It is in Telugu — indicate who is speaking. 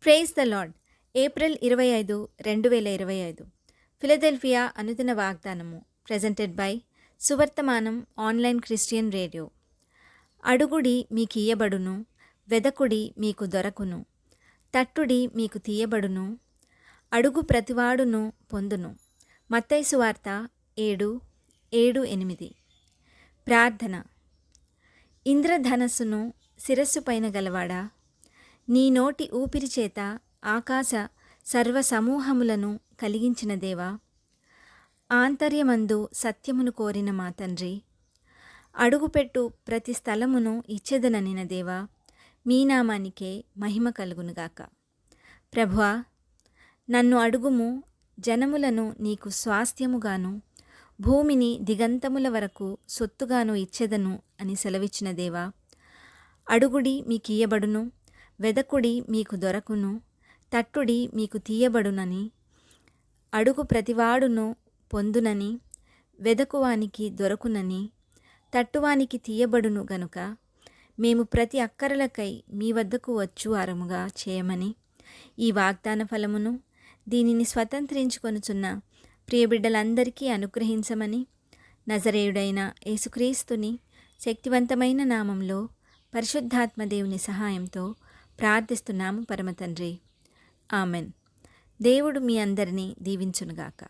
Speaker 1: Praise the Lord. April 25, 2025. Philadelphia అనుదిన వాగ్దానము. Presented by Suvarthamanam online Christian radio. అడుగుడి మీకియ్యబడును, వెదకుడి మీకు దొరకును, తట్టుడి మీకు తీయబడును, అడుగు ప్రతివాడును పొందును. మత్తయి సువార్త 7:7-8. ప్రార్థన. ఇంద్రధనస్సును శిరస్సు పైన గలవాడా, నీ నోటి ఊపిరి చేత ఆకాశ సర్వసమూహములను కలిగించిన దేవా, ఆంతర్యమందు సత్యమును కోరిన మా తండ్రి, అడుగుపెట్టు ప్రతి స్థలమును ఇచ్చెదననిన దేవా, మీ నామానికే మహిమ కలుగునుగాక. ప్రభువా, నన్ను అడుగుము, జనములను నీకు స్వాస్థ్యముగాను భూమిని దిగంతముల వరకు సొత్తుగాను ఇచ్చెదను అని సెలవిచ్చిన దేవా, అడుగుడి మీకియ్యబడును, వెదకుడి మీకు దొరకును, తట్టుడి మీకు తీయబడునని, అడుగు ప్రతివాడును పొందునని, వెదకువానికి దొరకునని, తట్టువానికి తీయబడును గనుక మేము ప్రతి అక్కరలకై మీ వద్దకు వచ్చువారముగా చేయమని, ఈ వాగ్దాన ఫలమును దీనిని స్వతంత్రించుకొనుచున్న ప్రియబిడ్డలందరికీ అనుగ్రహించమని, నజరేయుడైన యేసుక్రీస్తుని శక్తివంతమైన నామంలో పరిశుద్ధాత్మ దేవుని సహాయంతో ప్రార్థిస్తున్నాము పరమ తండ్రి. ఆమెన్. దేవుడు మీ అందరినీ దీవించునుగాక.